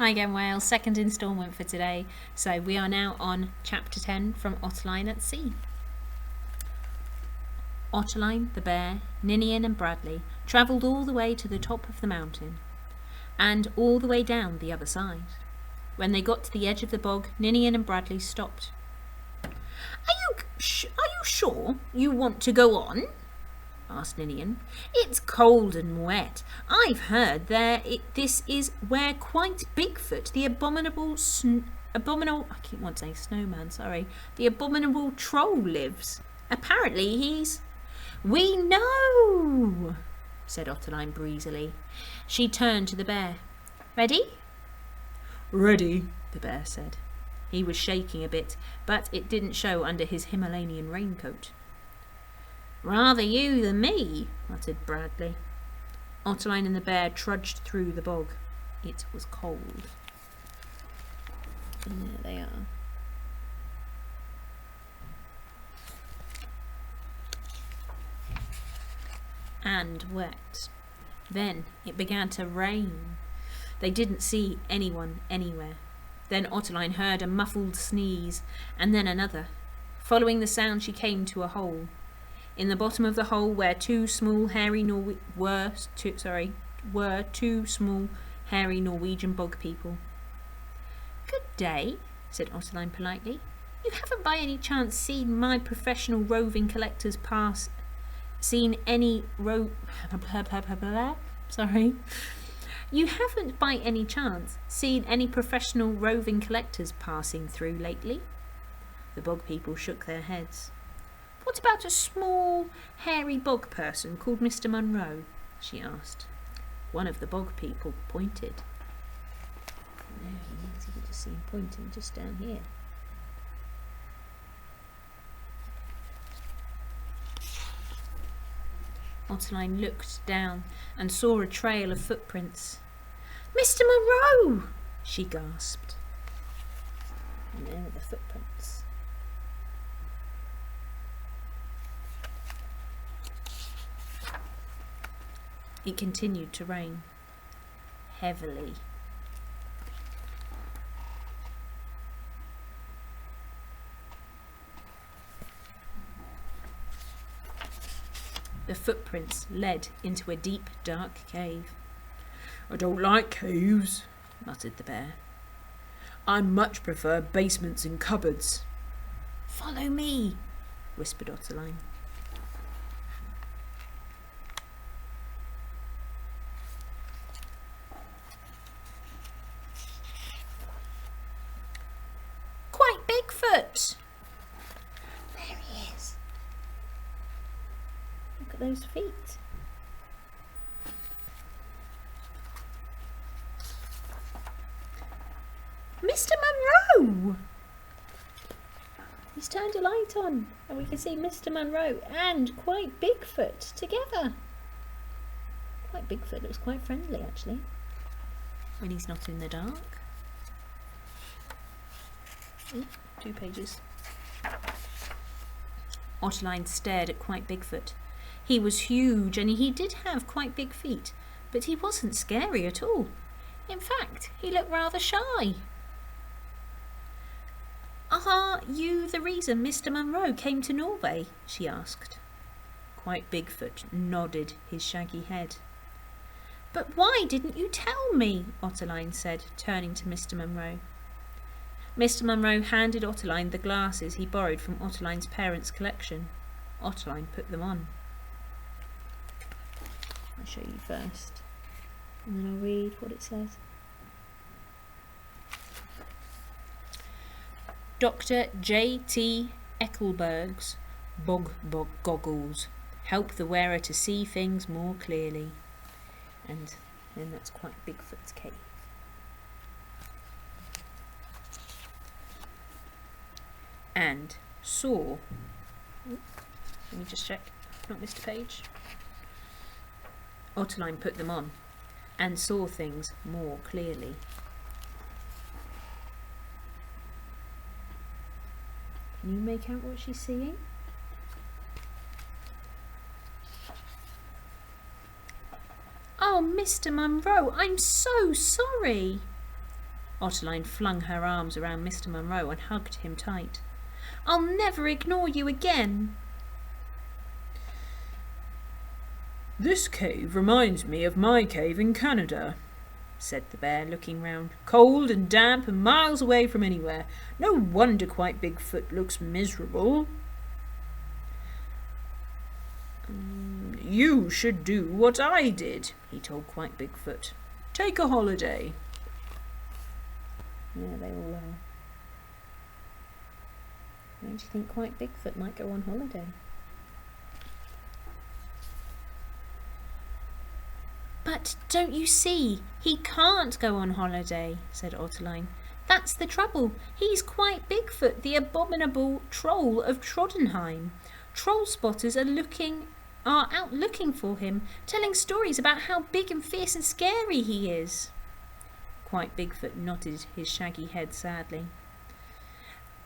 Hi again, Wales. Second instalment for today. So we are now on chapter 10 from Ottoline at Sea. Ottoline, the bear, Ninian and Bradley travelled all the way to the top of the mountain and all the way down the other side. When they got to the edge of the bog, Ninian and Bradley stopped. Are you sure you want to go on? Asked Ninian. It's cold and wet. I've heard this is where quite Bigfoot, the abominable the abominable troll lives. Apparently he's... We know, said Ottoline breezily. She turned to the bear. Ready? Ready, the bear said. He was shaking a bit, but it didn't show under his Himalayan raincoat. Rather you than me, muttered Bradley. Ottoline and the bear trudged through the bog. It was cold. And there they are. And wet. Then it began to rain. They didn't see anyone anywhere. Then Ottoline heard a muffled sneeze, and then another. Following the sound, she came to a hole. In the bottom of the hole were two small hairy Norwegian bog people. Good day, said Ottoline politely. You haven't by any chance seen my professional roving collectors pass? You haven't by any chance seen any professional roving collectors passing through lately? The bog people shook their heads. What about a small, hairy bog person called Mr. Munro? She asked. One of the bog people pointed. There he is. You can just see him pointing just down here. Ottoline looked down and saw a trail of footprints. Mr. Munro! She gasped. And there were the footprints. It continued to rain, heavily. The footprints led into a deep, dark cave. I don't like caves, muttered the bear. I much prefer basements and cupboards. Follow me, whispered Ottoline. Bigfoot! There he is. Look at those feet. Mr. Munro! He's turned a light on and we can see Mr. Munro and quite Bigfoot together. Quite Bigfoot looks quite friendly actually when he's not in the dark. 2 pages. Ottoline stared at quite Bigfoot. He was huge and he did have quite big feet, but he wasn't scary at all. In fact, he looked rather shy. Are you the reason Mr. Munro came to Norway? She asked. Quite Bigfoot nodded his shaggy head. But why didn't you tell me? Ottoline said, turning to Mr. Munro. Mr. Munro handed Ottoline the glasses he borrowed from Ottoline's parents' collection. Ottoline put them on. I'll show you first, and then I'll read what it says. Dr. J.T. Eckelberg's bog goggles help the wearer to see things more clearly. And then that's quite Bigfoot's cave. And saw, let me just check, not missed a page. Ottoline put them on and saw things more clearly. Can you make out what she's seeing? Oh, Mr. Munro, I'm so sorry. Ottoline flung her arms around Mr. Munro and hugged him tight. "I'll never ignore you again." "This cave reminds me of my cave in Canada," said the bear, looking round. "Cold and damp and miles away from anywhere. No wonder Quite Bigfoot looks miserable." "You should do what I did," he told Quite Bigfoot. "Take a holiday." Yeah, they all are. Where do you think Quite Bigfoot might go on holiday? "But don't you see? He can't go on holiday," said Ottoline. "That's the trouble. He's Quite Bigfoot, the abominable troll of Trondheim. Troll spotters are out looking for him, telling stories about how big and fierce and scary he is." Quite Bigfoot nodded his shaggy head sadly.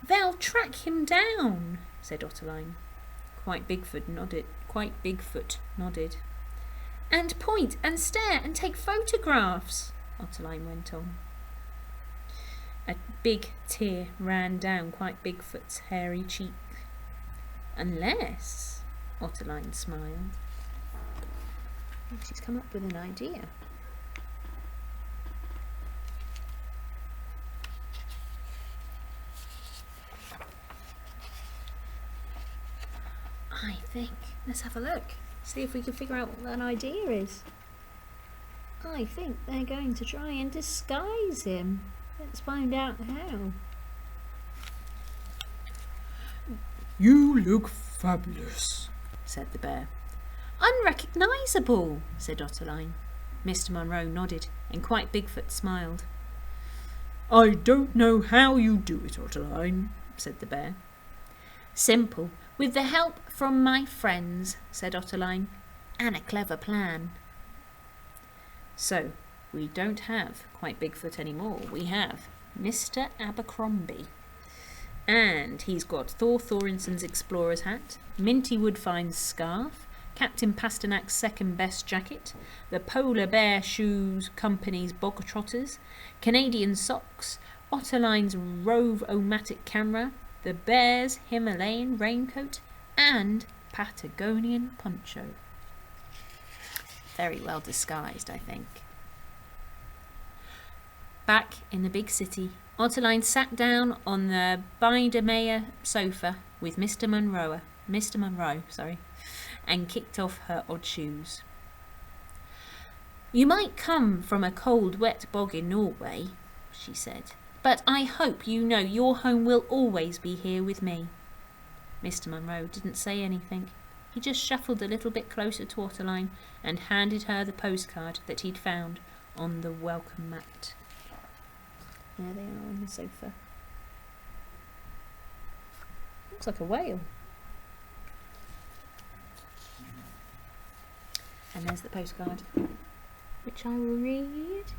"They'll track him down," said Ottoline. Quite Bigfoot nodded. "And point and stare and take photographs," Ottoline went on. A big tear ran down Quite Bigfoot's hairy cheek. "Unless," Ottoline smiled. She's come up with an idea. I think, let's have a look, see if we can figure out what that idea is. I think they're going to try and disguise him. Let's find out how. "You look fabulous," said the bear. "Unrecognisable," said Ottoline. Mr. Munro nodded, and Quite Bigfoot smiled. "I don't know how you do it, Ottoline," said the bear. "Simple, with the help from my friends," said Ottoline, "and a clever plan." So, we don't have Quite Bigfoot anymore. We have Mr. Abercrombie. And he's got Thor Thorenson's explorer's hat, Minty Woodfine's scarf, Captain Pasternak's second best jacket, the Polar Bear Shoes Company's bog trotters, Canadian socks, Ottoline's Rove-O-Matic camera, the Bear's Himalayan raincoat, and Patagonian poncho. Very well disguised, I think. Back in the big city, Ottoline sat down on the Biedermeier sofa with Mr. Munro, and kicked off her odd shoes. "You might come from a cold, wet bog in Norway," she said, "but I hope you know your home will always be here with me." Mr. Munro didn't say anything. He just shuffled a little bit closer to Ottoline and handed her the postcard that he'd found on the welcome mat. There they are on the sofa. Looks like a whale. And there's the postcard, which I will read.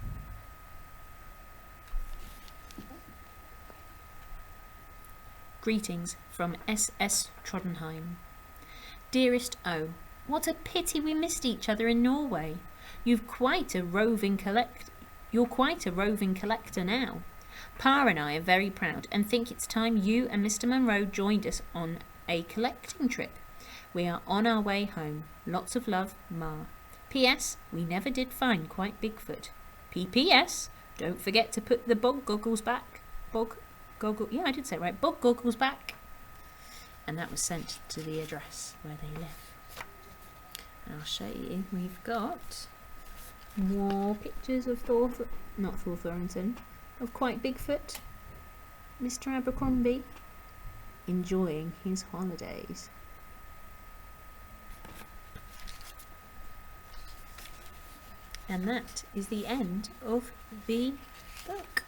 Greetings from SS Trondheim. Dearest O, what a pity we missed each other in Norway. You're quite a roving collector now. Pa and I are very proud and think it's time you and Mr. Munro joined us on a collecting trip. We are on our way home. Lots of love, Ma. P.S. We never did find Quite Bigfoot. P.P.S. Don't forget to put the bog goggles back. Bog goggles back. And that was sent to the address where they live. And I'll show you. We've got more pictures of Thor Thorenson, of Quite Bigfoot, Mr. Abercrombie, enjoying his holidays. And that is the end of the book.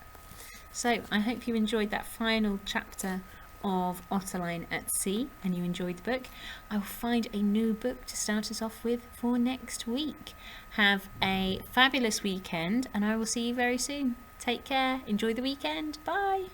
So I hope you enjoyed that final chapter of Ottoline at Sea and you enjoyed the book. I'll find a new book to start us off with for next week. Have a fabulous weekend and I will see you very soon. Take care. Enjoy the weekend. Bye.